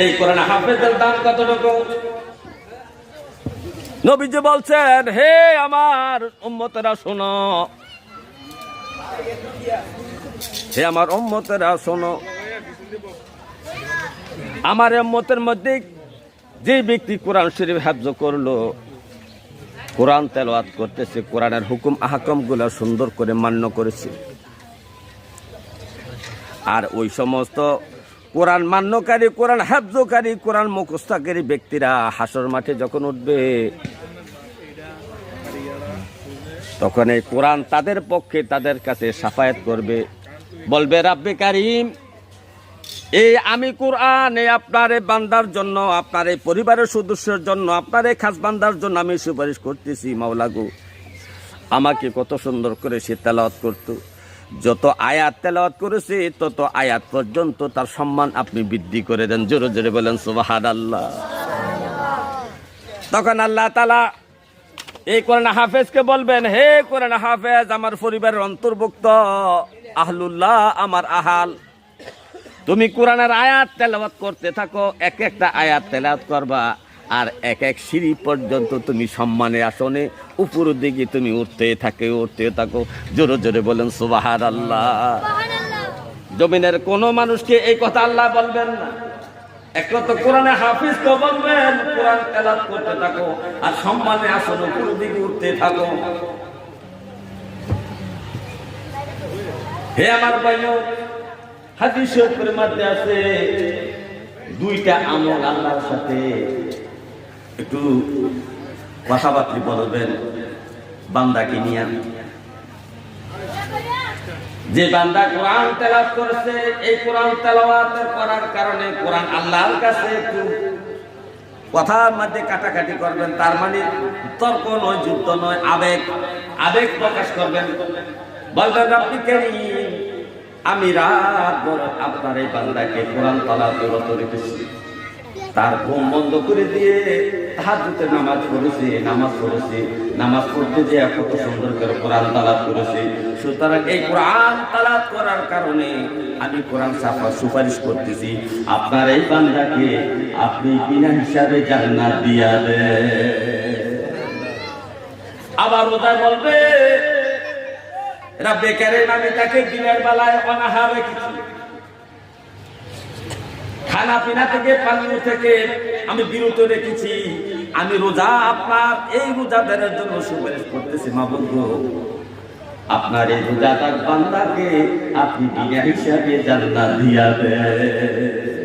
এই কোরআন হাফেজের দাম কতটুকু? নবীজি বলছেন, হে আমার উম্মতেরা শোনো, হে আমার উম্মতেরা শোনো, আমার উম্মতের মধ্যে যে ব্যক্তি কোরআন শরীফ হিফজ করলো, কোরআন তেলাওয়াত করতেছে, কোরআনের হুকুম আহকাম গুলা সুন্দর করে মান্য করেছে, আর ওই সমস্ত কোরআন মান্যকারী, কোরআন হিফজকারী, কোরআন মুখস্থকারী ব্যক্তিরা হাসর মাঠে যখন উঠবে, তখন এই কোরআন তাদের পক্ষে, তাদের কাছে শাফায়াত করবে, বলবে রাব্বে কারীম, এই আমি কোরআন এই আপনার এই বান্দার জন্য, আপনার এই পরিবারের সদস্যের জন্য, আপনার এই খাস বান্দার জন্য আমি সুপারিশ করতেছি। মাওলা গো, আমাকে কত সুন্দর করে সে তেলাওয়াত করতো, যত আয়াত তেলাওয়াত করেছে তত আয়াত পর্যন্ত তার সম্মান আপনি বৃদ্ধি করে দেন। জোরে জোরে বলেন সুবহানাল্লাহ। তখন আল্লাহ তাআলা এই কোরআন হাফেজকে বলবেন, হে কোরআন হাফেজ, আমার পরিবারের অন্তর্ভুক্ত আহলুল্লাহ, আমার আহাল, তুমি কোরআনের আয়াত তেলাওয়াত করতে থাকো, এক একটা আয়াত তেলাওয়াত করবা, আর এক এক সিঁড়ি পর্যন্ত তুমি সম্মানের আসনে উপরের দিকে তুমি উঠতে থাকো। জোরে জোরে বলেন সুবহানাল্লাহ। জমিনের কোন মানুষকে এই কথা আল্লাহ বলবেন না, একমাত্র কোরআনে হাফিজকে বলবেন, কোরআন তেলাওয়াত করতে থাকো আর সম্মানের আসনে উপরের দিকে উঠতে থাকো। হে আমার ভাইও, হাদিস শরীফের মধ্যে আছে দুইটা আমল আল্লাহর সাথে একটু কথাবার্তা বলবেন বান্দাকে নিয়ে। যে বান্দা কোরআন তেলাওয়াত করেছে, এই কোরআন তেলাওয়াত করার কারণে কোরআন আল্লাহর কাছে একটু কথার মধ্যে কাটাকাটি করবেন, তার মানে তর্ক নয়, যুদ্ধ নয়, আবেগ প্রকাশ করবেন, বলবেন রাব্বি কারীম, আমি রাত ভর আপনার এই বান্দাকে কোরআন তেলাওয়াতে রত রেখেছি, তার ঘুম বন্ধ করে দিয়ে তাহাজ্জুদে নামাজ পড়েছে, নামাজ পড়তে যে কত সুন্দর করে কোরআন তেলাওয়াত করেছে। সুতরাং এই কোরআন তেলাওয়াত করার কারণে আমি কোরআন সুপারিশ করতেছি, আপনার এই বান্দাকে আপনি বিনা হিসাবে জান্নাত দিয়া দেন। আবার ওটা বলবে, রাব্বে কারীম, আমি তাকে দিনের বেলায় অনাহার রেখেছি, খানা পিনা থেকে, পানীয় থেকে আমি বিরত রেখেছি, আমি রোজা আপনার এই রোজাদারের জন্য সুপারিশ করতেছি। মাবুদ গো, আপনার এই রোজাদার বান্দাকে আপনি বিনা হিসাবে জান্নাত দিয়া দেন।